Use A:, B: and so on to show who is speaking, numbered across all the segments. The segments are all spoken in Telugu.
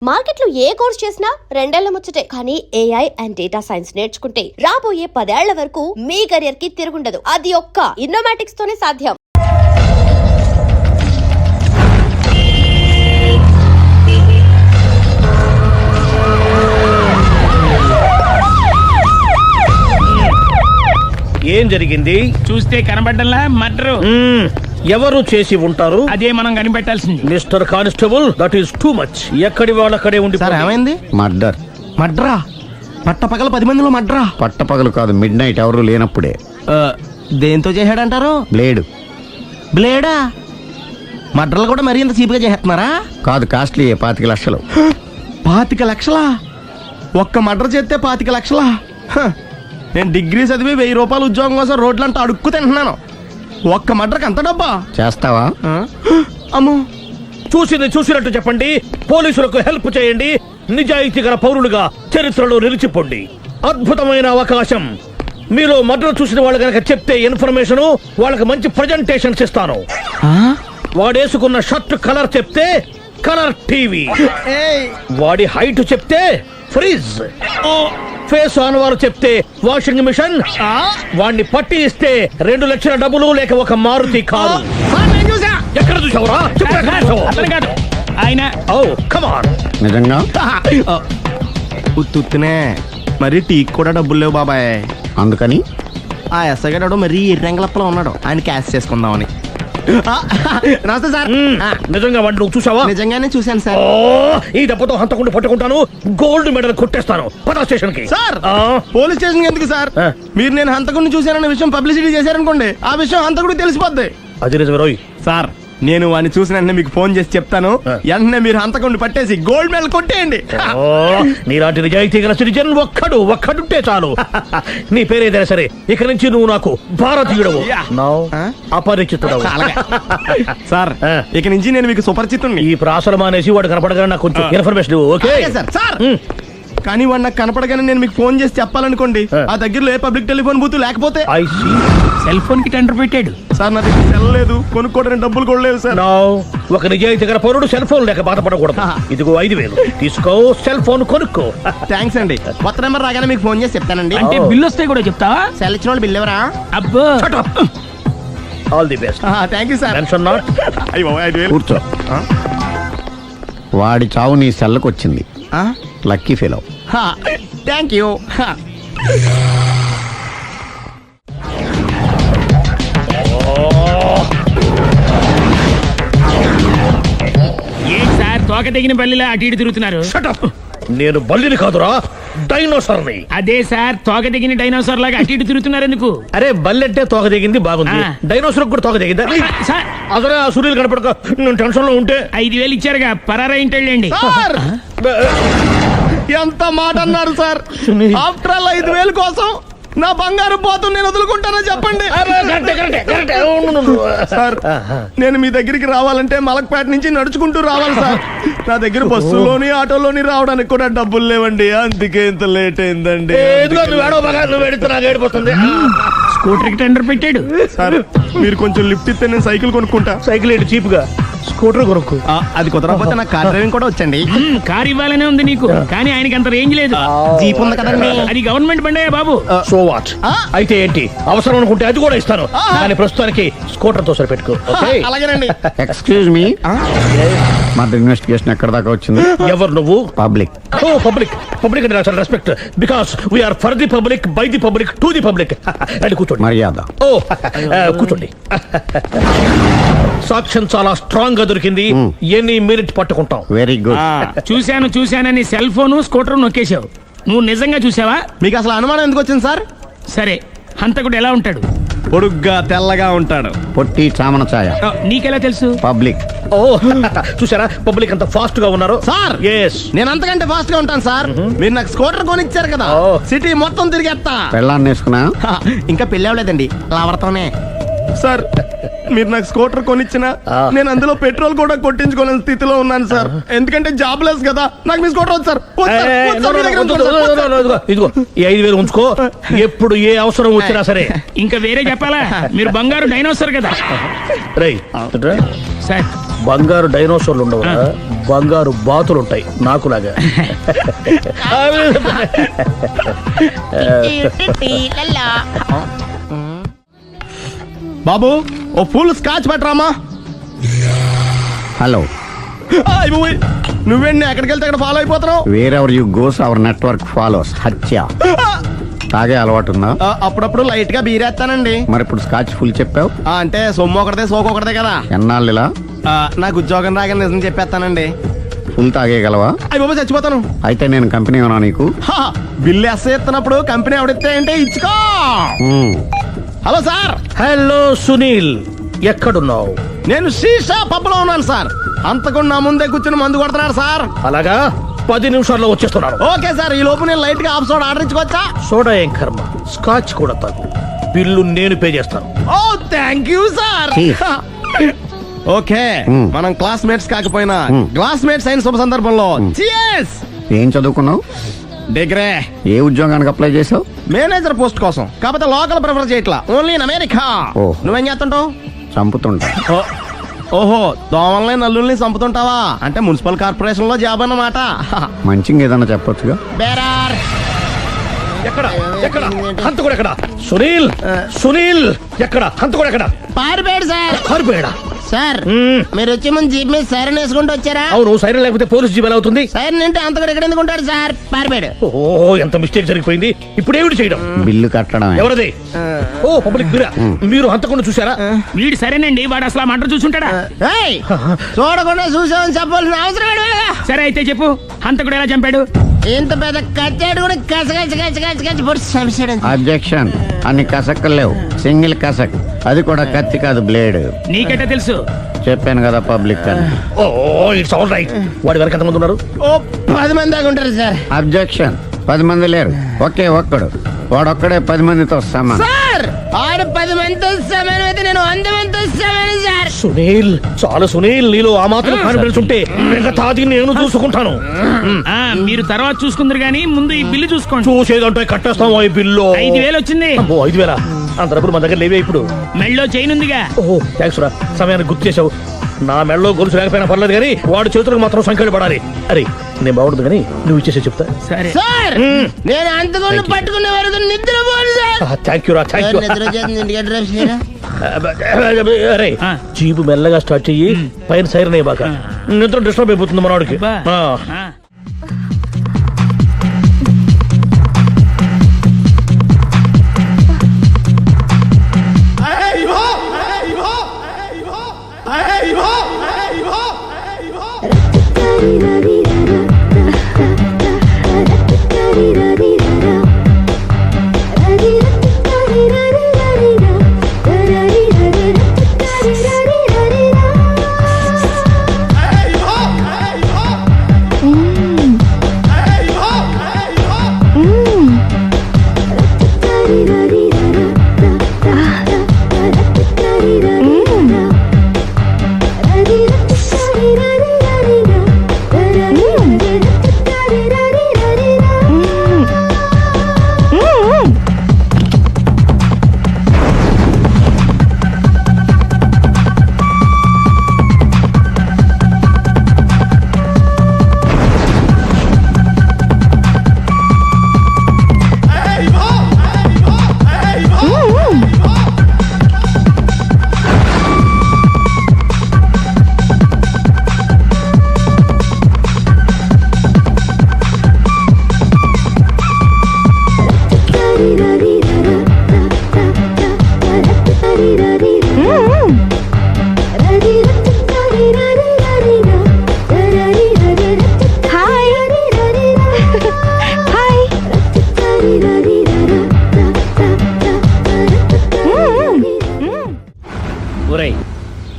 A: మార్కెట్ లో ఏ కోర్స్ చేసినా రెండేళ్ల ముచ్చటే. కానీ ఏఐ అండ్ డేటా సైన్స్ నేర్చుకుంటే రాబోయే 10 ఏళ్ల వరకు మీ కెరియర్ కి తిరుగుండదు. అది ఒక్క ఇన్నోమాటిక్స్ తోనే సాధ్యం.
B: ఏం జరిగింది?
C: చూస్తే కనబడ్డంలా మర్డరు.
B: ఎవరు చేసి ఉంటారు?
C: అదే మనం కనిపెట్టాల్సింది.
B: Mister constable, that is too much. ఎక్కడి వాళ్ళక్కడే ఉండి.
D: సార్ ఏమైంది? మర్డరా? పట్టపగలు 10 మందిలో మర్డరా?
E: పట్టపగలు కాదు, మిడ్ నైట్ ఎవరు లేనప్పుడే.
D: దేంతో చేశాడంటారు? బ్లేడా? మర్డర్లు కూడా మరీ ఇంత చీప్గా చేస్తున్నారా?
E: కాదు, కాస్ట్లీ 25 లక్షలు.
D: 25 లక్షలా? ఒక్క మర్డర్ చేస్తే 25 లక్షలా? నేను డిగ్రీ చదివి 1000 రూపాయలు ఉద్యోగం కోసం రోడ్లంతా అడుక్కు తింటున్నాను. ఒక్క మర్డర్కి అంత డబ్బా?
E: చేస్తావా?
D: అమ్మో,
B: చూసింది చూసినట్టు చెప్పండి. పోలీసులకు హెల్ప్ చేయండి. నిజాయితీ గల పౌరులుగా చరిత్రలో నిలిచిపోండి. అద్భుతమైన అవకాశం. మీరు మర్డర్ చూసిన వాళ్ళు కనుక చెప్తే ఇన్ఫర్మేషన్, వాళ్ళకి మంచి ప్రజెంటేషన్స్ ఇస్తాను. వాడేసుకున్న షర్ట్ కలర్ చెప్తే కలర్ టీవీ, వాడి హైట్ చెప్తే ఫ్రిజ్, ఫేస్ ఆన్ వారు చెప్తే వాషింగ్ మిషన్, వాడిని పట్టి ఇస్తే 2 లక్షల డబ్బులు లేక ఒక మారుతి కారు. ఎక్కడ చూసావురా?
C: ఆయన
E: నిజంగా
D: ఉత్తునే మరి టీకి కూడా డబ్బులు లేవు బాబాయ్.
E: అందుకని
D: ఆ ఎస్ఐ గారు మరీ ఎర్రంగలప్పలో ఉన్నాడు, ఆయన క్యాష్ చేసుకుందామని. నమస్తే సార్.
B: నిజంగా వాడిని నువ్వు చూసావా?
D: నిజంగానే చూశాను సార్.
B: ఈ దెబ్బతో హంతకుండా పట్టుకుంటాను, గోల్డ్ మెడల్ కొట్టేస్తాను. పద స్టేషన్ కి.
D: సార్, పోలీస్ స్టేషన్ ఎందుకు సార్? మీరు నేను హంతకుడిని చూశానన్న విషయం పబ్లిసిటీ చేశారనుకోండి, ఆ విషయం హంతకుడికి తెలిసిపోద్ది.
B: అది నిజమే రోయ్.
D: సార్, నేను వాడిని చూసిన వెంటనే మీకు ఫోన్ చేసి చెప్తాను. వెంటనే మీరు హంతకుడిని పట్టేసి గోల్డ్ మెడల్ కొట్టేయండి.
B: నీలాంటి నిజాయితీ గల సిటిజన్ ఒక్కడుంటే చాలు. నీ పేరేదైనా సరే, ఇక నుంచి నువ్వు నాకు భారతీయుడవు, అపరిచితుడవు.
D: సార్, ఇక నుంచి నేను మీకు సుపరిచితుడిని.
B: ఈ ప్రాసలు మానేసి వాడు కనపడగానే నాకు కొంచెం ఇన్ఫర్మేషన్. Okay
D: sir. కానీ వాడు నాకు కనపడగానే నేను మీకు ఫోన్ చేసి చెప్పాలనుకోండి, ఆ దగ్గరలో ఏ పబ్లిక్ టెలిఫోన్ బూత్ లేకపోతే.
C: సెల్ ఫోన్ కి టెండర్ పెట్టాడు
D: సార్. నా దగ్గర సెల్ లేదు, కొనుక్కోవడానికి డబ్బులు కూడా లేవు సార్.
B: ఒక నిజాయితీ గల పౌరుడు సెల్ ఫోన్ లేక బాధపడకూడదు. ఇదిగో 5000 తీసుకో, సెల్ ఫోన్ కొనుక్కో.
D: థ్యాంక్స్ అండి. కొత్త నెంబర్ రాగానే మీకు ఫోన్ చేసి చెప్తానండి.
C: అంటే బిల్ వస్తే కూడా చెప్తావా?
D: సెల్ ఇచ్చిన వాళ్ళు బిల్ ఎవరా?
C: అబ్బో,
B: all the best.
D: Thank you sir.
B: Tension not.
E: కూర్చో. వాడి చావు నీ సెల్లకు వచ్చింది. Lucky fellow.
D: Thank you.
C: ఏంటి సార్ తోక తెగిన బల్లిలా అటు ఇటు తిరుగుతున్నారు?
B: నేను బల్లిని కాదురా, డైనోసార్ని.
C: అదే సార్, తోక తెగిన డైనోసార్ లాగా అటు ఇటు తిరుగుతున్నారు ఎందుకు?
B: అరే, బల్లెట్టే తోక దిగింది బాగుంది, డైనోసార్ కూడా తోక దిగిందా? అసలే ఆ సూర్యులు కనపడక నేను టెన్షన్ లో ఉంటే
C: 5000 ఇచ్చారుగా, పరారా ఇంటండి.
D: ఎంత మాట అన్నారు సార్? ఆఫ్టర్ ఆల్ 5000 కోసం నా బంగారు పోతు నేను వదులుకుంటానో చెప్పండి సార్. నేను మీ దగ్గరికి రావాలంటే మలక్పేట నుంచి నడుచుకుంటూ రావాలి సార్. నా దగ్గర బస్సులోని ఆటోలోని రావడానికి కూడా డబ్బులు లేవండి, అందుకే ఇంత లేట్ అయిందండి.
C: స్కూటర్ కి టెండర్ పెట్టాడు
D: సార్. మీరు కొంచెం లిఫ్ట్ ఇస్తే నేను సైకిల్ కొనుక్కుంటా.
B: సైకిల్ ఏంటి చీప్ గా, స్కూటర్ కొనుక్కు.
D: అది కుదరకపోతే నాకు కార్ డ్రైవింగ్ కూడా వచ్చండి.
C: కార్ ఇవ్వాలనే ఉంది నీకు, కానీ ఆయనకి అంత రేంజ్ లేదు.
D: జీప్ ఉంది కదండి.
C: అది గవర్నమెంట్ బండే బాబు.
B: So what? అయితే ఏంటి, అవసరం అనుకుంటే అది కూడా ఇస్తాను, కానీ ప్రస్తుతానికి స్కూటర్ తో సరిపెట్టుకో.
D: అలాగేనండి.
E: ఎక్స్క్యూజ్ మీ, మర్డర్ ఇన్వెస్టిగేషన్ ఎక్కడ దాకా వచ్చింది?
B: ఎవరు నువ్వు?
E: పబ్లిక్.
B: ఓ పబ్లిక్. పబ్లిక్ అంటే చాలా respect, because we are for the public, by the public, to the public. And కూర్చోండి.
E: మర్యాద.
B: ఓ కూర్చోండి. సాక్ష్యం చాలా స్ట్రాంగ్ గా దొరికింది, ఎన్ని మినిట్ పట్టుకుంటాం.
E: Very good.
C: చూశానని సెల్ ఫోన్ స్కూటర్ నొక్కేశావు. నువ్వు నిజంగా చూసావా?
D: మీకు అసలు అనుమానం ఎందుకు వచ్చింది సార్?
C: సరే, హంతకుడు ఎలా ఉంటాడు?
D: పొడుగ్గా తెల్లగా ఉంటాడు.
E: పొట్టి చామన ఛాయ.
C: నీకెలా తెలుసు?
E: పబ్లిక్.
B: ఓ చూసారా, పబ్లిక్ అంత ఫాస్ట్ గా ఉన్నారు
D: సార్. నేను అంతకంటే ఫాస్ట్ గా ఉంటాను సార్. మీరు నాకు స్కూటర్ కొనిచ్చారు కదా, సిటీ మొత్తం తిరిగేస్తా.
E: పెళ్ళాన్ని వేసుకున్నా?
D: ఇంకా పెళ్ళి అవ్వలేదండి, లావర్తోనే. సార్, మీరు నాకు స్కూటర్ కొనిచ్చినా నేను అందులో పెట్రోల్ కూడా కొట్టించుకోలేని స్థితిలో ఉన్నాను సార్. ఎందుకంటే జాబ్ లెస్ కదా, నాకు మీ స్కూటర్ వద్దు సార్.
B: ఇదిగో ఈ 5000 ఉంచుకో, ఎప్పుడు ఏ అవసరం వచ్చినా సరే.
C: ఇంకా వేరే చెప్పాలా? మీరు బంగారు డైనోసార్ కదా.
B: రై
C: సార్
B: బంగారు డైనోసార్లు ఉండవు బంగారు బాతులు ఉంటాయి నాకులాగా.
D: బాబు ఓ ఫుల్ స్కాచ్ పెట్టరామా.
E: హలో,
D: నువ్వేండి ఎక్కడికి వెళ్తే అక్కడ ఫాలో అయిపోతున్నావు.
E: Wherever you goes our network follows. హత్య. తాగే అలవాటు ఉందా?
D: అప్పుడప్పుడు లైట్ గా బీరేస్తానండి.
E: మరి ఇప్పుడు స్కాచ్ ఫుల్ చెప్పావు.
D: అంటే సొమ్ము ఒకటిదే సోకు ఒకటిదే కదా.
E: ఎన్నాళ్ళు ఇలా?
D: నాకు ఉద్యోగం రాగానే నిజం చెప్పేస్తానండి.
E: ఫుల్ తాగేయగలవా?
D: అయ్యి బాబు చచ్చిపోతాను.
E: అయితే నేను కంపెనీ ఉన్నా నీకు.
D: బిల్లు ఎస్ ఎత్తినప్పుడు కంపెనీ ఎవడితే అంటే ఇచ్చుకో. Hello sir.
B: హలో సునీల్, ఎక్కడున్నావు?
D: నేను శీషా పబ్లో ఉన్నాను సార్. అంతకుండా నా ముందే కూర్చుని మందు కొడుతున్నాడు సార్.
B: అలాగా, 10 నిమిషాల్లో వచ్చేస్తున్నాను.
D: Okay sir. ఈ లోపు నేను లైట్ గా హాఫ్ సోడా ఆర్డర్ ఇచ్చుకోవచ్చా?
B: సోడా ఏం కర్మ, స్కాచ్ కూడా తాగు. బిల్లు నేను పే చేస్తాను.
D: ఓ థ్యాంక్ యూ సార్. ఓకే, మనం క్లాస్మేట్స్ కాకపోయినా క్లాస్మేట్స్ అయిన శుభ సందర్భంలో cheers.
E: ఏం చదువుకున్నావు?
D: డిగ్రీ.
E: ఏ ఉద్యోగానికి అప్లై చేసావు?
D: మేనేజర్ పోస్ట్ కోసం. కాకపోతే లోకల్ ప్రిఫర్ చేయట్లా, ఓన్లీ ఇన్ అమెరికా.
E: ఓ.
D: నువ్వేం చేస్తుంటావు?
E: చంపుతుంటా.
D: ఓహో, దోమల్ని నల్లుల్ని చంపుతుంటావా? అంటే మున్సిపల్ కార్పొరేషన్ లో జాబ్ అన్నమాట.
E: మంచిగా ఏదన్నా చెప్పొచ్చుగా.
D: బేరార్.
B: ఎక్కడ ఎక్కడ హంతకుడు ఎక్కడ? సునీల్, సునీల్ ఎక్కడ? హంతకుడు ఎక్కడ?
D: పారిపోయాడు సార్.
B: పారిపోయాడా?
D: సార్ మీరు వచ్చే ముందు జీప్ మీద సైరన్ వేసుకుంటూ వచ్చారా?
B: అవును, సైరన్ లేకపోతే పోలీస్ జీవన్ అవుతుంది.
D: సైరన్ అంటే అంతకుడు ఎక్కడ ఎందుకు ఉంటాడు సార్? పారిపోయాడు.
B: ఓ, ఎంత మిస్టేక్ జరిగిపోయింది. ఇప్పుడు ఏమిటి చేయడం?
E: బిల్లు కట్టడం.
B: ఎవరది? ఓ, పబ్లిక్ మీరా? మీరు హంతకుండా చూసారా?
C: వీడు సరేనండి, వాడు అసలు ఆ మంట చూసుంటాడా?
D: ఏయ్, చూడకుండా చూసామని చెప్పాల్సిన అవసరం లేదు.
C: సరే అయితే చెప్పు, హంతకుడు ఎలా చంపాడు?
D: ఇంత పెద్ద కచ్చాడు కూడా కచ్చ పొడి సమస్య.
E: అబ్జెక్షన్. అన్ని కసక్కులు లేవు, సింగిల్ కసక్. అది కూడా కత్తి కాదు, బ్లేడ్.
C: నీకెట్టా తెలుసు?
E: చెప్పాను కదా పబ్లిక్ అని.
B: ఓ, ఇట్స్ ఆల్ రైట్. వాడి వరకు ఎంతమంది ఉన్నారు?
D: ఓ 10 మంది దాకా ఉంటారు సార్.
E: అబ్జెక్షన్. 10 మంది లేరు, ఒకే ఒక్కడు. వాడొక్కడే 10 మందితో సమానం.
D: సార్ ఆడు 10 మందితో సమానం అయితే నేను 100 మందితో సమానం సార్.
B: సునీల్, చాలా సునీల్, నీలో ఆ మాత్రం కాన్ఫిడెన్స్ ఉంటే మిగతాది నేను చూసుకుంటాను.
C: మీరు తర్వాత చూసుకుందరు గానీ ముందు ఈ బిల్లు చూసుకోండి.
B: చూసేదంటే కట్టేస్తాం. ఈ బిల్లు
C: 5,000 వచ్చింది.
B: 5,000? అంత డబ్బులు మన దగ్గర లేవే ఇప్పుడు.
C: మెళ్ళో చైన్ ఉందిగా.
B: ఓహో, థ్యాంక్స్ రా, సమయానికి గుర్తు చేసావు. నా మెడలో గొలుసు లేకపోయినా పర్లేదు కానీ వాడి చేతులకు మాత్రం సంఖ్యలు పడాలి. అరే, నేను బాగుంటుంది కానీ నువ్వు ఇచ్చేసే చెప్తా.
C: సరే
D: సార్ నేను అంతకుండా పట్టుకునే వరకు నిద్రపోను సార్.
B: థ్యాంక్ యూ రా, థ్యాంక్ యూ.
D: నిద్ర చేస్తుంది ఇంటికి డ్రైవ్ చేయరా?
B: అరే, జీపు మెల్లగా స్టార్ట్ చెయ్యి, పైన సైరన్ అయ్యాక నిద్ర డిస్టర్బ్ అయిపోతుంది మనవాడికి.
C: బా.
B: ఆ.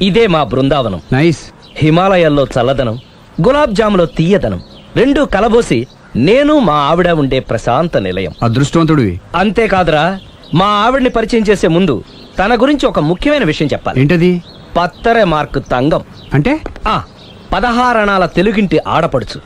F: ఇదే మా బృందావనం.
E: నైస్.
F: హిమాలయాల్లో చల్లదనం, గులాబ్ జాములో తీయదనం రెండూ కలబోసి నేను మా ఆవిడ ఉండే ప్రశాంత నిలయం.
E: అదృష్టవంతుడివి.
F: అంతేకాదురా, మా ఆవిడ్ని పరిచయం చేసే ముందు తన గురించి ఒక ముఖ్యమైన విషయం చెప్పాలి.
E: ఏంటది?
F: పత్తరె మార్కు తంగం
E: అంటే
F: 16 అణాల తెలుగింటి ఆడపడుచు.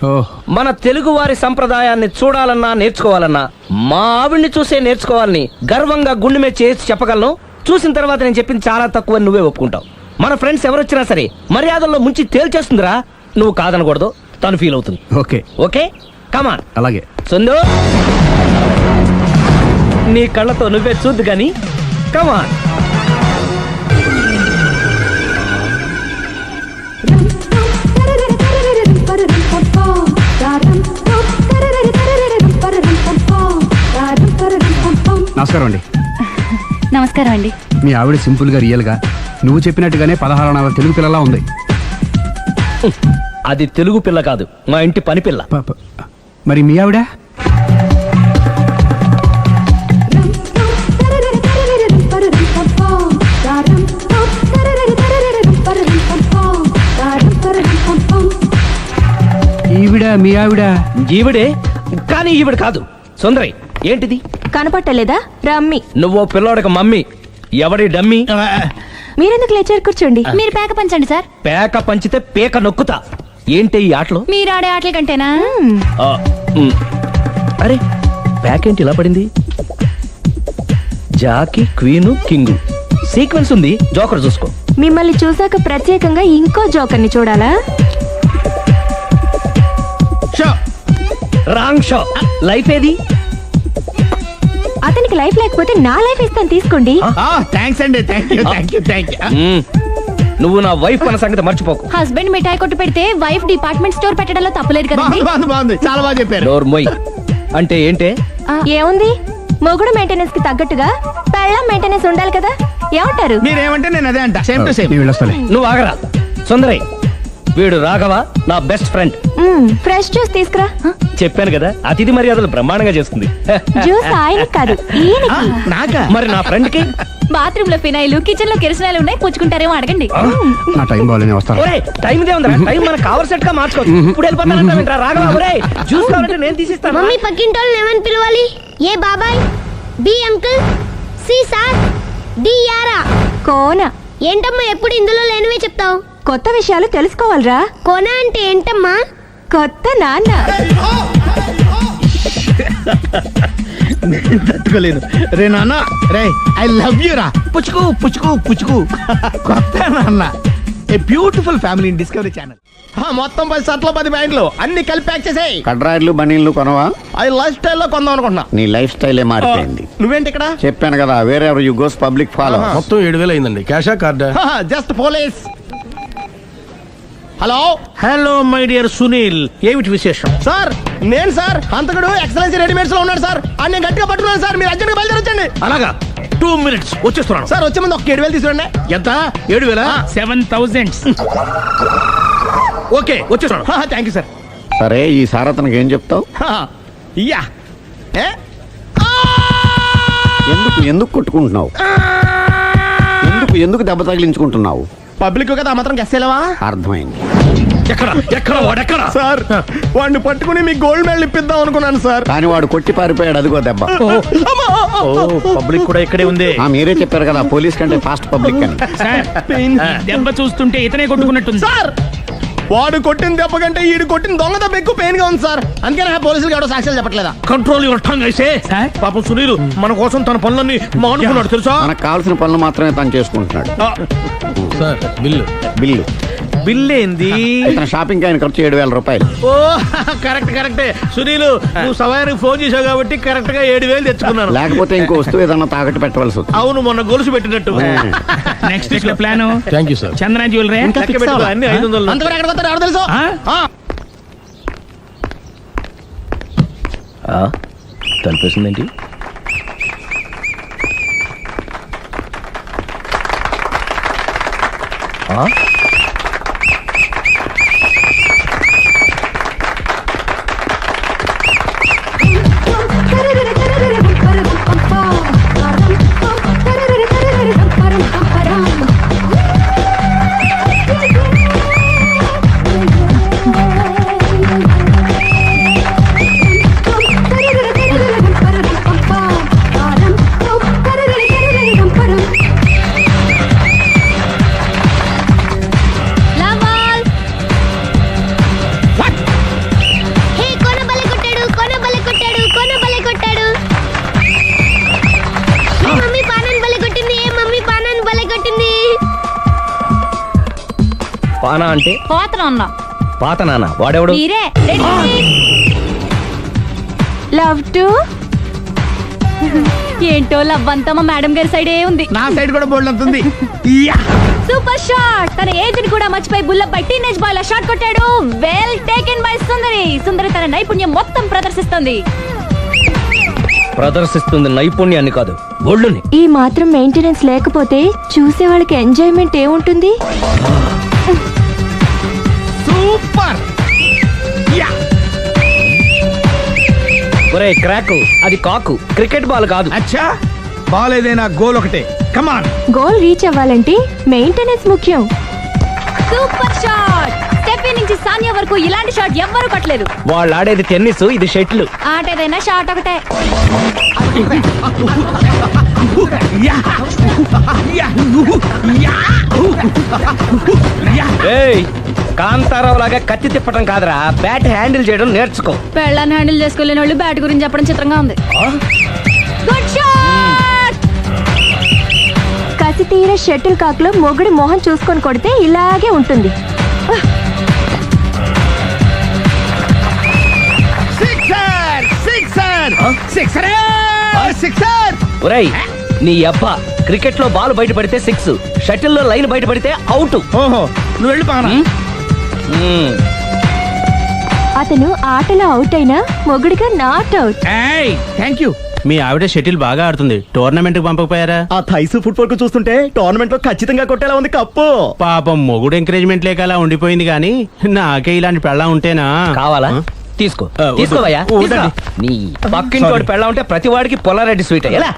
F: మన తెలుగు వారి సంప్రదాయాన్ని చూడాలన్నా నేర్చుకోవాలన్నా మా ఆవిడ్ని చూసే నేర్చుకోవాలని గర్వంగా గుండె మీద చేసి చెప్పగలను. చూసిన తర్వాత నేను చెప్పింది చాలా తక్కువ, నువ్వే ఒప్పుకుంటావు. మన ఫ్రెండ్స్ ఎవరొచ్చినా సరే మర్యాదల్లో ముంచి తేల్చేస్తుందిరా. నువ్వు కాదనకూడదు, తను ఫీల్ అవుతుంది.
D: Okay
F: okay come on.
D: అలాగే.
F: సుందు నీ కళ్ళతో నువ్వే చూద్దు గాని కమాన్.
D: నమస్కారం అండి.
G: నమస్కారం అండి.
D: మీ ఆవిడ సింపుల్ గా రియల్ గా నువ్వు చెప్పినట్టుగానే 16 అణాల తెలుగు పిల్లలా ఉంది.
F: అది తెలుగు పిల్ల కాదు, మా ఇంటి పని పిల్ల.
D: మరి మీ ఆవిడ? ఈవిడ మీ ఆవిడ?
F: ఈవిడే, కానీ ఈవిడ కాదు. సుందరి ఏంటిది
G: కనపట్టలేదా? రమ్మి.
F: నువ్వు పిల్లోడక మమ్మీ, ఎవడి డమ్మీ?
G: మీరెందుకు లేచారు? కూర్చోండి. మీరు పేక పంచండి సార్.
F: పేక పంచితే పేక నొక్కుతా. ఏంటి ఈ ఆటలు?
G: మీరు ఆడే ఆటల కంటేనా?
F: ఆ, ఉమ్. అరే పేకేంటి ఇలా పడింది? జాకి, క్వీను, కింగు సీక్వెన్స్ ఉంది. జోకర్ చూసుకో.
G: మిమ్మల్ని చూసాక ప్రత్యేకంగా ఇంకో జోకర్ని చూడాలా?
F: Wrong show. లైఫ్ ఏది?
G: అతనికి లైఫ్ లేకపోతే నా లైఫ్ ఇస్తాను, తీసుకోండి.
D: థ్యాంక్స్ అండి. Thank you.
F: నువ్వు నా వైఫ్ అన్న సంగతి మర్చిపోకు.
G: హస్బెండ్ మిఠాయి కొట్టు పెడితే వైఫ్ డిపార్ట్మెంట్ స్టోర్ పెట్టడంలో తప్పలేదు కదండి.
D: బాగుంది, చాలా బాగా చెప్పారు.
F: డోర్ మొయ్. అంటే ఏంటే?
G: ఏముంది, మొగుడు మెయింటెనెన్స్ కి తగ్గట్టుగా పెళ్ళం మెయింటెనెన్స్ ఉండాలి కదా. ఏమంటారు?
D: మీరేమంటే నేను అదే అంట. Same to same.
F: నువ్వు ఆగరా. సుందరై, వీడు రాఘవ, నా బెస్ట్ ఫ్రెండ్.
G: ఫ్రెష్ జ్యూస్ తీసుకురా.
F: చెప్పాను కదా, అతిథి మర్యాదలు బ్రహ్మాండంగా చేస్తుంది.
G: జ్యూస్ ఆయనకి కాదు, ఈయనకి.
D: నాకా?
F: మరి నా ఫ్రెండ్ కి?
G: బాత్రూమ్ లో ఫినాయిల్, కిచెన్ లో కిరసనాయిలు ఉన్నాయి, పుచ్చుకుంటారేమో అడగండి.
D: నా టైం బాగాలేనే వస్తాను.
F: ఒరే టైం ఇదే ఉందా? టైం మనకు కవర్ సెట్ గా మార్చుకోవచ్చు. ఇప్పుడు వెళ్ళిపోతానంటా రాఘవ. ఒరే జ్యూస్ కావాలంటే నేను తీసిస్తాను.
H: మమ్మీ పక్కింటోళ్ళని ఏమని పిలవాలి? ఏ బాబాయ్, B uncle, C sir, D యారా.
G: కోన.
H: ఏంటమ్మా ఎప్పుడు ఇందులో లేనివే చెప్తావు?
G: కొత్త విషయాలు తెలుసుకోవాలిరా.
H: కోన అంటే ఏంటమ్మా?
G: కొత్త నాన్న.
D: తట్టుకోలేను రే నాన్న. రే ఐ లవ్ యూ రా. పుచ్చుకు పుచ్చుకు పుచ్చుకు. కొత్త నాన్న. A beautiful family in discovery channel. మొత్తం 10 షర్ట్లు 10 ప్యాంట్లు అన్ని కలిపి ప్యాక్ చేసేయ్.
E: కడ్రాయిలు బనీళ్లు కొనవా?
D: అది లైఫ్ స్టైల్లో కొందాం అనుకుంటున్నా.
E: నీ లైఫ్ స్టైలే మారిపోయింది.
D: నువ్వేంటి ఇక్కడ?
E: చెప్పాను కదా, వేరే ఎవరు యు గోస్ పబ్లిక్ ఫాలో.
I: మొత్తం 7,000 అయిందండి. క్యాషా కార్డా?
D: Just police. Hello
B: hello my dear Sunil, ఏమిటి విశేషం?
D: సార్, నేను సార్ హంతకుడు ఎక్సలెన్సీ రెడీమేడ్స్ లో ఉన్నాడు సార్. అని నేను గట్టిగా పట్టుకున్నాను సార్. మీరు అర్జెంట్గా బయలుదేరొచ్చండి.
B: అలాగా, 2 minutes వచ్చేస్తున్నాను.
D: సార్ వచ్చే ముందు ఒక 7,000 తీసుకురండి.
B: ఎంత? 7,000?
C: 7,000.
B: ఓకే వచ్చేస్తున్నాను.
D: Thank you sir.
E: సరే, ఈ సారతనకి ఏం చెప్తావు?
D: ఇయ్యా. ఏ?
E: ఎందుకు కొట్టుకుంటున్నావు? ఎందుకు దెబ్బ తగిలించుకుంటున్నావు?
D: పబ్లిక్ కదా మాత్రం గెస్సేలవా?
E: అర్థమైంది.
B: ఎక్కడ వాడెక్కడ?
D: సార్, వాడిని పట్టుకుని మీకు గోల్డ్ మెడల్ ఇప్పిద్దాం అనుకున్నాను సార్.
E: కానీ వాడు కొట్టి పారిపోయాడు. అదిగో దెబ్బ.
B: పబ్లిక్ కూడా ఇక్కడే ఉంది.
E: మీరే చెప్పారు కదా, పోలీస్ కంటే ఫాస్ట్ పబ్లిక్ అని.
C: సార్, దెబ్బ చూస్తుంటే ఇతనే కొట్టుకున్నట్టుంది.
D: సార్, వాడు కొట్టిన దెబ్బ కంటే ఈడు కొట్టిన దొంగ దెబ్బ ఎక్కువ పెయిన్ గా ఉంది సార్. అందుకని పోలీసులకు ఎవడో సాక్ష్యాలు చెప్పట్లేదా?
B: కంట్రోల్ యువర్ టంగ్ అయితే. పాపం సునీల్ మన కోసం తన పనులన్నీ మానుకున్నాడు తెలుసా?
E: మనకు కావాల్సిన పనులు మాత్రమే తను చేసుకుంటున్నాడు.
I: Sir bill.
B: బిల్ ఏంది?
E: ఇతను షాపింగ్ ఆయన ఖర్చు 7,000 రూపాయలు.
B: ఓ కరెక్టే సునీల్, నువ్వు సమయానికి ఫోన్ చేసావు కాబట్టి కరెక్ట్ గా 7,000 తెచ్చుకున్నాను.
E: లేకపోతే ఇంకో వస్తువు ఏదన్నా తాకట్టు పెట్టవలసి వస్తుంది.
B: అవును, మొన్న గొలుసు పెట్టినట్టు.
C: నెక్స్ట్ వీక్ లో plan
I: thank you sir.
C: Chandra jewellery.
B: లెక్క పెట్టుకో, అన్ని 500.
D: అంతవరకు ఎక్కడ పోతారు ఎవరు తెలుసు?
F: తలిపేసిందేంటి? బానా అంటే
G: పోతన ఉన్నా
F: పాత నాన్న వాడెవడు
G: మీరే లవ్ టు ఏంటో లవ్ అంతా మా మేడం గారి సైడే ఉంది.
D: నా సైడ్ కూడా బోల్డ్ అంతుంది.
G: Super shot. తన ఏజ్ ని కూడా మర్చిపోయి బుల్లపై టీనేజ్ బాయ్ లా షాట్ కొట్టాడు. Well taken by Sundari. Sundari తన నైపుణ్యం మొత్తం ప్రదర్శిస్తుంది.
F: ప్రదర్శిస్తుంది నైపుణ్యాన్ని కాదు, ఒళ్ళుని.
G: ఈ మాత్రం మెయింటెనెన్స్ లేకపోతే చూసే వాళ్ళకి ఎంజాయ్మెంట్ ఏముంటుంది?
D: సూపర్.
F: ఒరే క్రాకు, అది కాకు, క్రికెట్ బాల్ కాదు.
D: అచ్చా, బాల్ ఏదైనా గోల్ ఒకటే. కమాన్.
G: గోల్ రీచ్ అవ్వాలంటే మెయింటెనెన్స్ ముఖ్యం. Super shot. స్టెఫీ నుంచి సానియా వరకు ఇలాంటి షాట్ ఎవ్వరూ కొట్టలేదు.
F: వాళ్ళు ఆడేది టెన్నిస్, ఇది షటిల్.
G: ఆట ఏదైనా షాట్ ఒకటే.
F: ఏయ్, కాంతారావు లాగా కత్తి తిప్పటం కాదురా, బ్యాట్ హ్యాండిల్ చేయడం నేర్చుకో.
G: పెళ్ళాన్ని హ్యాండిల్ చేసుకోలేని వాళ్ళు బ్యాట్ గురించి చెప్పడం చిత్రంగా ఉంది. Good shot. కసి తీర షటిల్ కాక్ లో మొగుడి మొహం చూసుకొని కొడితే ఇలాగే ఉంటుంది.
D: Sixer sixer sixer sixer.
F: ఒరేయ్, నీ అబ్బా, క్రికెట్ లో బాల్ బయట పడితే 6, షటిల్ లో లైన్ బయట పడితే అవుట్.
D: ఓహో, నువ్వు వెళ్ళి పానా.
G: అతను ఆటలో అవుట్ అయినా మొగుడిగా నాట్ అవుట్.
D: Thank you.
I: మీ ఆవిడ షటిల్ బాగా ఆడుతుంది, టోర్నమెంట్ కి పంపకపోయారా?
J: ఆ థైస్ ఫుట్బాల్ కు చూస్తుంటే టోర్నమెంట్ లో ఖచ్చితంగా కొట్టేలా ఉంది కప్పు.
I: పాపం మొగుడు ఎంకరేజ్మెంట్ లేక అలా ఉండిపోయింది గానీ నాకే ఇలాంటి పెళ్ళా ఉంటేనా?
F: కావాలా? తీసుకో,
I: వద్దు.
F: తీసుకోవయ్యా.
I: వద్దండి.
F: నీ పక్కింటోడి పెళ్ళ ఉంటే ప్రతి వాడికి పొలారెడ్డి స్వీట్ ఎలా?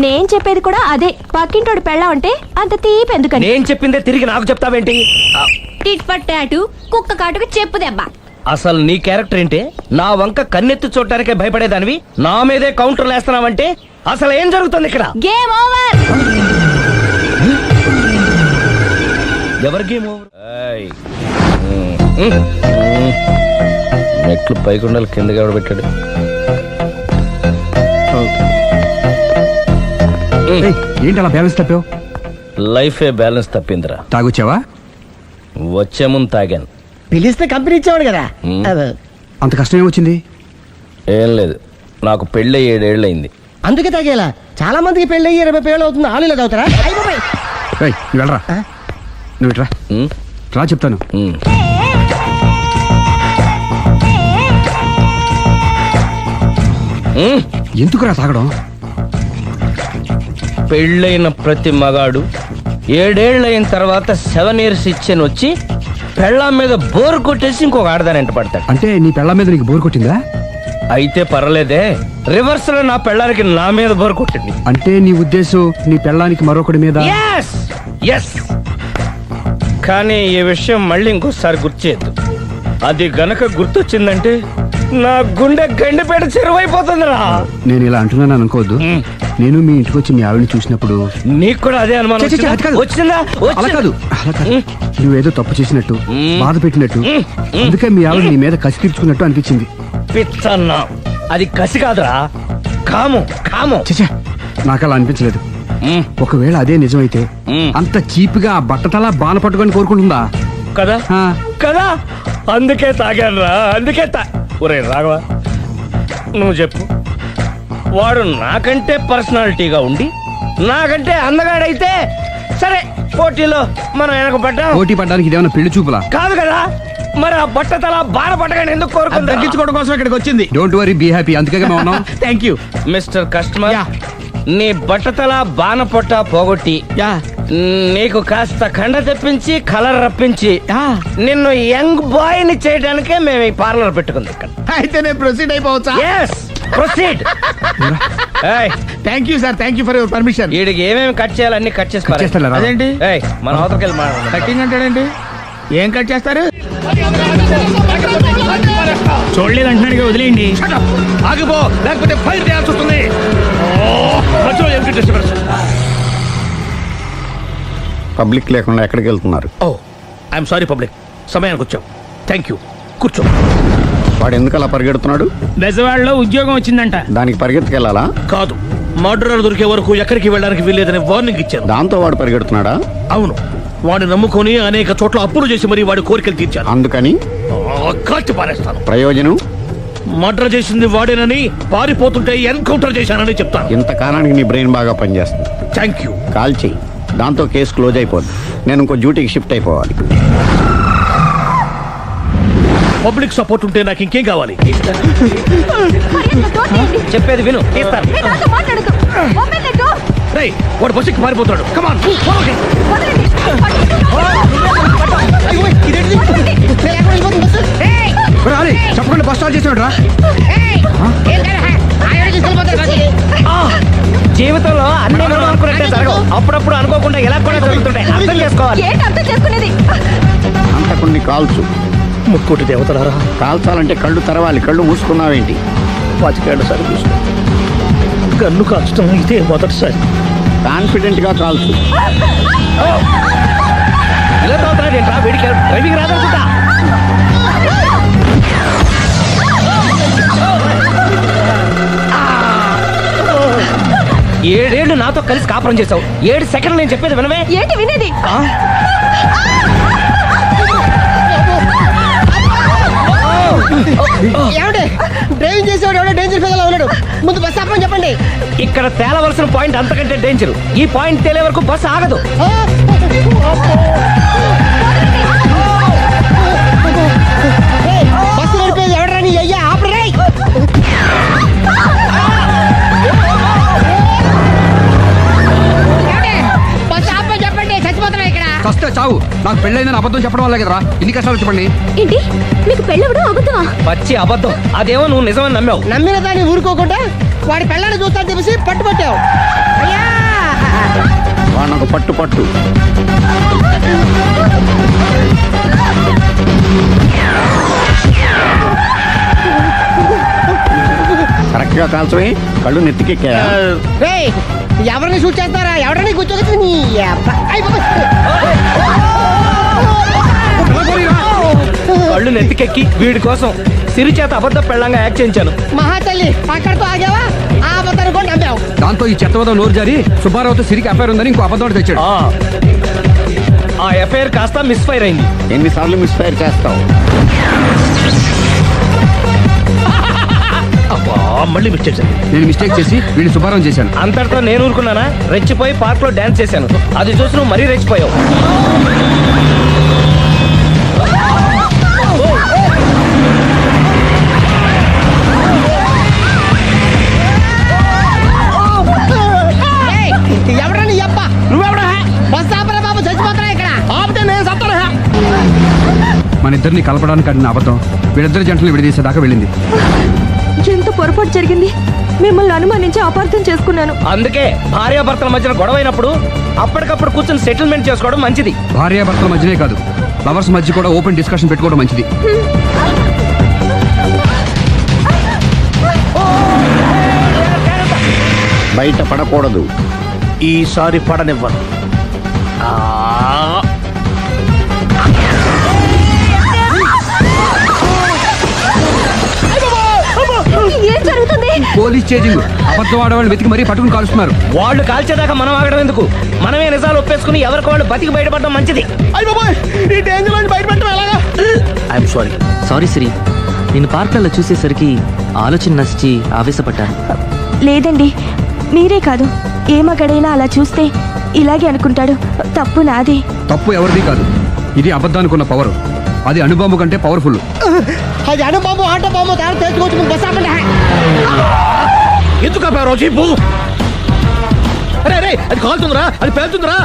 G: నేను చెప్పేది కూడా అదే. పక్కింటోడు పెళ్ళా ఉంటే అంత తీపి ఎందుకని?
F: నేను చెప్పిందే తిరిగి నాకు చెప్తావేంటి?
G: టిట్ ఫర్ టాటు, కుక్క కాటుకు చెప్పు దెబ్బ.
F: అసలు నీ క్యారెక్టర్ ఏంటి? నా వంక కన్నెత్తి చూడటానికే భయపడేదానివి నా మీదే కౌంటర్లు వేస్తున్నావంటే అసలు ఏం జరుగుతుంది ఇక్కడ?
G: Game over.
F: ఎవరి గేమ్ ఓవర్? మెట్లు పైకుండలు కిందకి ఎవడ పెట్టాడు?
I: ఏంటి అలా బ్యాలెన్స్ తప్పావు?
F: లైఫే బ్యాలెన్స్ తప్పిందిరా.
I: తాగొచ్చావా?
F: వచ్చే ముందు తాగాను.
J: పిలిస్తే కంపెనీ ఇచ్చేవాడు కదా.
I: అంత కష్టం ఏమొచ్చింది?
F: ఏం లేదు, నాకు పెళ్ళి 7 ఏళ్ళు అయింది.
J: అందుకే తాగేలా. చాలా మందికి పెళ్ళి 20 ఏళ్ళు అవుతుంది. ఆలు ఇలా తాగుతారా?
I: ఏయ్, నువ్వు వెళ్ళరా. నువ్వు ఇట్రా రా, చెప్తాను. ఎందుకురా తాగడం?
F: పెళ్ళైన ప్రతి మగాడు 7 ఏళ్ళు అయిన తర్వాత 7 years ఇచ్చాను వచ్చి పెళ్ళాం మీద బోర్ కొట్టేసి ఇంకొక ఆడదానంట పడతాడు.
I: అంటే నీ పెళ్ళ మీద నీకు బోర్ కొట్టిందా?
F: అయితే పర్లేదే, రివర్స్ లో నా పెళ్ళానికి నా మీద బోర్ కొట్టింది.
I: అంటే నీ ఉద్దేశం నీ పెళ్ళానికి మరొకటి మీద?
F: Yes yes. కానీ ఈ విషయం మళ్ళీ ఇంకోసారి గుర్తు చేయొద్దు. అది గనక గుర్తొచ్చిందంటే నా గుండె గండిపేట చెరువైపోతుందిరా.
I: నేను ఇలా అంటున్నాను అనుకోవద్దు. నేను మీ ఇంటికి వచ్చి మీ ఆవిడని చూసినప్పుడు
F: నీకు కూడా అదే అనుమానం
I: ఛే, ఛే, అది కాదు.
F: వచ్చిందా?
I: అలా కాదు, అలా కాదు. నువ్వేదో తప్పు చేసినట్టు, బాధ పెట్టినట్టు, అందుకే మీ ఆవిడ నీ మీద కసి తీర్చుకున్నట్టు అనిపించింది.
F: పిచ్చన్నా, అది కసి కాదురా, కాము కాము.
I: చచ్చా, నాకు అలా అనిపించలేదు. ఒకవేళ అదే నిజమైతే అంత చీప్ గా బట్టతలా బాన పట్టుకొని కోరుకుంటుందా?
F: కదా
I: ఆ.
F: కదా, అందుకే తాగాను రా, అందుకే ఒరే రాఘవ, నువ్వు చెప్పు, వాడు నాకంటే పర్సనాలిటీగా ఉండి నాకంటే అందగాడైతే సరే, పోటీలో మనం వెనక పడ్డాం.
I: పోటీ పడ్డానికి ఇదేమన్నా పెళ్లి చూపులా?
F: కాదు కదా, మరి ఆ బట్టతల బాన పట్టగానే ఎందుకు కోరుకుంటా?
D: తగ్గించుకోవడం కోసం ఇక్కడికి వచ్చింది.
I: Don't worry, be happy. అందుకే మేము ఉన్నాం.
D: Thank you.
F: మిస్టర్ కస్టమర్, నీ బట్టతల బాన పొట్ట పోగొట్టి నీకు కాస్త కండ తెప్పించి కలర్ రప్పించి నిన్ను యంగ్ బాయ్ ని చేయడానికే మేము ఈ పార్లర్ పెట్టుకుంది ఇక్కడ.
D: అయితే నేను ప్రొసీడ్ అయిపోవచ్చా?
F: yes proceed.
D: Thank you sir, thank you for your permission.
F: వీడికి ఏమేమి కట్ చేయాలి అన్ని కట్ చేసి పారేయ్.
I: చేస్తారా?
D: అదేంటి
F: ఏయ్, మన అవతలకి వెళ్ళి మాట్లాడదాం.
D: కటింగ్ అంటాడేంటి? ఏం కట్ చేస్తారు?
C: చూడలేదు అంటున్నాడుగా, వదిలేయండి.
B: ఆగిపో, లేకపోతే ఫైర్ చేయాల్సి వస్తుంది. మధ్యలో ఏమిటి డిస్టర్బెన్స్?
E: పబ్లిక్ లేకుండా ఎక్కడికి వెళ్తున్నారు?
B: ఓ, ఐఎమ్ సారీ పబ్లిక్, సమయానికి వచ్చాం. థ్యాంక్ యూ, కూర్చో.
E: వాడు ఎందుకు అలా పరిగెడుతున్నాడు?
C: బెజవాడలో ఉద్యోగం వచ్చిందంట.
E: దానికి పరిగెత్తుకెళ్ళాలా?
B: కాదు, మర్డరర్ దొరికే వరకు ఎక్కడికి వెళ్ళడానికి వీల్లేదని వార్నింగ్ ఇచ్చాను.
E: దాంతో వాడు పరిగెడుతున్నాడా?
B: అవును, వాడిని నమ్ముకొని అనేక చోట్ల అప్పులు చేసి మరి వాడి కోరికలు తీర్చాను.
E: అందుకని
B: కాల్చి పారేస్తాను.
E: ప్రయోజనం?
B: మర్డర్ చేసింది వాడేనని, పారిపోతుంటే ఎన్కౌంటర్ చేశానని చెప్తాను.
E: ఇంతకాలానికి నీ బ్రెయిన్ బాగా పనిచేస్తుంది.
B: Thank you.
E: కాల్ చెయ్యి, దాంతో కేసు క్లోజ్ అయిపోద్ది. నేను ఇంకో డ్యూటీకి షిఫ్ట్ అయిపోవాలి.
B: పబ్లిక్ సపోర్ట్ ఉంటే నాకు ఇంకేం కావాలి?
F: చెప్పేది విను, తీస్తాను.
B: రేయ్, వాడు బస్సుకి పారిపోతాడు. కమాన్.
I: చెప్పకుండా బస్ స్టార్ట్ చేసాడు రా.
F: జీవితంలో అన్ని మనం అనుకున్నట్టే జరగవు. అప్పుడప్పుడు అనుకోకుండా ఎలా కూడా జరుగుతుంటాయి. అర్థం చేసుకోవాలి.
E: అంతకుని కాల్చు.
B: ముక్కోటి దేవతలారా,
E: కాల్చాలంటే కళ్ళు తెరవాలి. కళ్ళు మూసుకున్నావేంటి?
B: 25 ఏళ్ల సర్వీస్, గన్ను కాల్చడం ఇదే మొదటిసారి.
E: కాన్ఫిడెంట్ గా కాల్చు.
F: ఇలా తోతాడు ఏంట్రా? వీడికి డ్రైవింగ్ రాదనుకుంటా. ఏడేళ్లు నాతో కలిసి కాపురం చేసావు. 7 సెకండ్లు నేను చెప్పేది వినవే.
G: ఏంటి వినేది?
J: ఏమంటే డ్రైవింగ్ చేసేవాడు ఎవడో డేంజర్ ఫీల్ ఉన్నాడు. ముందు బస్ ఆపమని చెప్పండి.
F: ఇక్కడ తేలవలసిన పాయింట్ అంతకంటే డేంజర్. ఈ పాయింట్ తేలే వరకు బస్సు ఆగదు.
J: బస్సు నడిపేది ఎవడరాని అయ్యా ఆపరే. బస్ ఆపమని చెప్పండి. చచ్చిపోతున్నా ఇక్కడ.
I: కస్తే చావు. నాకు పెళ్ళైందని అబద్ధం చెప్పడం వల్ల కదరా ఇన్ని కష్టాలు చెప్పండి.
G: ఏంటి మీకు పెళ్ళవడం అబద్ధమా?
F: పచ్చి అబద్ధం. అదేమో నువ్వు నిజమని నమ్మావు.
J: నమ్మిన దాన్ని ఊరుకోకుండా వాడి పెళ్ళాన్ని చూస్తాను తెలిసి పట్టుబట్టావు. అయ్యా
E: వాడినొక పట్టు పట్టు. కరెక్ట్ గా కాల్చవే. కళ్ళు నెత్తికెక్కా.
J: రేయ్, ఎవరిని షూట్ చేస్తారా? ఎవరిని కూర్చోవచ్చు నీ అబ్బా. అయ్ బాబోయ్.
F: కళ్ళు నెత్తికెక్కి వీడి కోసం సిరి చేత అబద్ధ పెళ్ళంగా యాక్ట్ చేయించాను.
J: మహాతల్లి అక్కడితో ఆగావా? ఆ అబద్ధాన్ని కూడా నమ్మావు.
I: దాంతో ఈ చెత్తవదో నోరు జారి సుబ్బారావుతో సిరికి అఫైర్ ఉందని ఇంకో అబద్ధం తెచ్చాడు.
F: ఆ ఎఫ్ఐఆర్ కాస్త మిస్ఫైర్ అయింది.
E: ఎన్నిసార్లు మిస్ఫైర్ చేస్తావు?
B: మళ్ళీ మిస్టేక్ జరిగింది.
I: నేను మిస్టేక్ చేసి వీడిని సుబ్బారావు చేశాను.
F: అంతటితో నేను ఊరుకున్నానా? రెచ్చిపోయి పార్క్ లో డాన్స్ చేశాను. అది చూసి నువ్వు మరీ రెచ్చిపోయావు.
J: ఎవరా నీ అబ్బా? నువ్వెవడా? బస్ ఆపరా బాబు, చచ్చిపోతున్నా ఇక్కడ. ఆపితే నేను సత్తాను.
I: మన ఇద్దరిని కలపడానికి ఆడిన అబద్ధం వీళ్ళిద్దరి జంటలు విడదీసేదాకా వెళ్ళింది.
G: ఎంత పొరపాటు జరిగింది. మిమ్మల్ని అనుమానించి అపార్థం చేసుకున్నాను.
F: అందుకే భార్యాభర్తల మధ్యన గొడవైనప్పుడు అప్పటికప్పుడు కూర్చొని సెటిల్మెంట్ చేసుకోవడం మంచిది.
I: భార్యాభర్తల మధ్యనే కాదు, లవర్స్ మధ్య కూడా ఓపెన్ డిస్కషన్ పెట్టుకోవడం మంచిది.
E: బయట పడకూడదు.
B: ఈసారి పడనివ్వను.
G: ఏం జరుగుతుంది?
I: Police chasing. అబద్ధం ఆడవాళ్ళు వెతికి మరీ పట్టుకుని కాలుస్తున్నారు.
F: వాళ్ళు కాల్చేదాకా మనం ఆగడం ఎందుకు? మనమే నిజాలు ఒప్పేసుకుని ఎవరికి వాళ్ళు బతికి బయటపడడం మంచిది.
J: అయ్య బాబోయ్, ఈ డేంజర్ నుంచి బయటపడటం ఎలాగా?
B: I'm sorry.
K: సారీ శ్రీ, నేను పార్కులలో చూసేసరికి ఆలోచన నచ్చి ఆవేశపడ్డాను.
G: లేదండి, మీరే కాదు, ఏ మగాడైనా అలా చూస్తే ఇలాగే అనుకుంటాడు. తప్పు నాదే.
I: తప్పు ఎవరిది కాదు. ఇది అబద్ధానికి ఉన్న పవర్. అది అణుబాంబు కంటే పవర్ఫుల్.
J: అది అణుబాంబు ఆటో బాంబు తయారు తెచ్చుకోవచ్చు. బస్ ఆపండి.
B: ఎందుకు ఆపావు జీపు? అరే అది కాలుతుందిరా, అది పేలుతుందిరా.